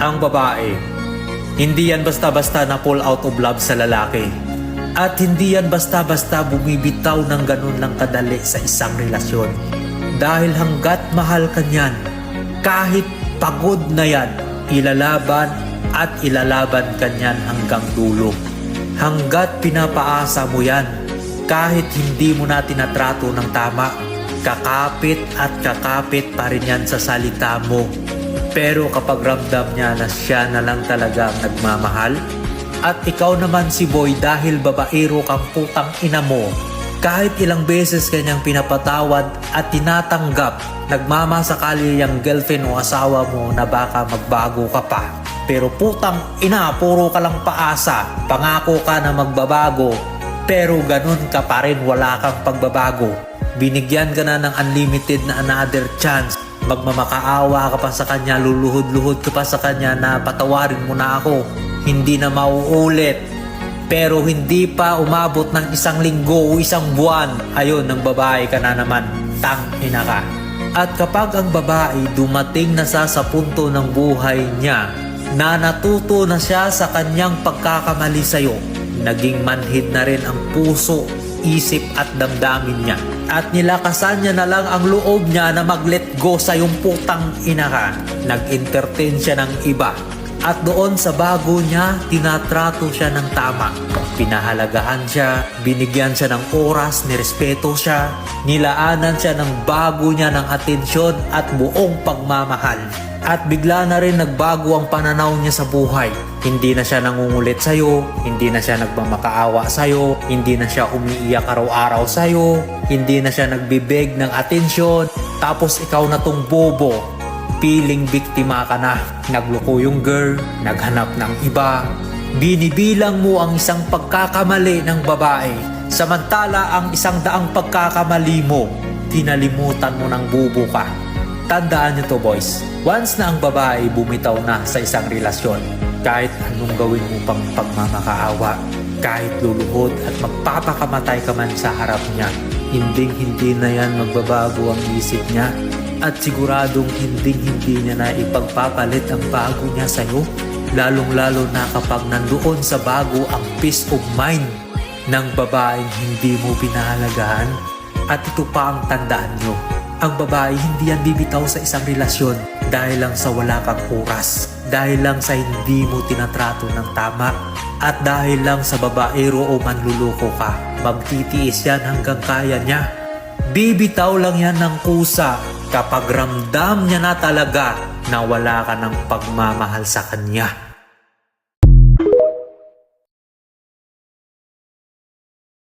ang babae. Hindi yan basta-basta na pull out of love sa lalaki. At hindi yan basta-basta bumibitaw ng ganun lang kadali sa isang relasyon. Dahil hanggat mahal ka niyan, kahit pagod na yan, ilalaban at ilalaban ka niyan hanggang dulo. Hanggat pinapaasa mo yan, kahit hindi mo na tinatrato ng tama, kakapit at kakapit pa rin yan sa salita mo. Pero kapag ramdam niya na siya na lang talaga ang nagmamahal, at ikaw naman si boy dahil babaero kang putang ina mo, kahit ilang beses kanyang pinapatawad at tinatanggap, nagmamasakali yung girlfriend o asawa mo na baka magbago ka pa. Pero putang ina, puro ka lang paasa, pangako ka na magbabago, pero ganun ka pa rin, wala kang pagbabago. Binigyan ka na ng unlimited na another chance, magmamakaawa ka pa sa kanya, luluhod-luhod ka pa sa kanya na patawarin mo na ako, hindi na mauulit. Pero hindi pa umabot ng isang linggo o isang buwan, ayun, ng babae ka na naman, tangina ka. At kapag ang babae dumating na sa punto ng buhay niya na natuto na siya sa kanyang pagkakamali sa'yo, naging manhid na rin ang puso, isip at damdamin niya. At nilakasan niya na lang ang loob niya na mag-let go sa yung putang ina ka. Nag-entertain siya ng iba. At doon sa bago niya, tinatrato siya ng tama. Pinahalagahan siya, binigyan siya ng oras, nirespeto siya, nilaanan siya ng bago niya ng atensyon at buong pagmamahal. At bigla na rin nagbago ang pananaw niya sa buhay. Hindi na siya nangungulit sa'yo, hindi na siya nagmamakaawa sa'yo, hindi na siya umiiyak araw-araw sa'yo, hindi na siya nagbibeg ng atensyon, tapos ikaw na tong bobo. Piling biktima ka na, nagloko yung girl, naghanap ng iba. Binibilang mo ang isang pagkakamali ng babae, samantala ang 100 pagkakamali mo, kinalimutan mo ng bubo ka. Tandaan nyo to boys, once na ang babae bumitaw na sa isang relasyon, kahit anong gawin mo pang pagmamakaawa, kahit luluhod at magpapakamatay ka man sa harap niya, hindi na yan magbabago ang isip niya. At siguradong hindi niya na ipagpapalit ang bago niya sa'yo, lalong-lalo na kapag nandoon sa bago ang peace of mind ng babaeng hindi mo pinahalagahan. At ito pa ang tandaan nyo, ang babae hindi yan bibitaw sa isang relasyon dahil lang sa wala kang oras, dahil lang sa hindi mo tinatrato ng tama, at dahil lang sa babaero o manluloko ka. Magtitiis yan hanggang kaya niya. Bibitaw lang yan ng kusa kapag ramdam niya na talaga na wala ka ng pagmamahal sa kanya.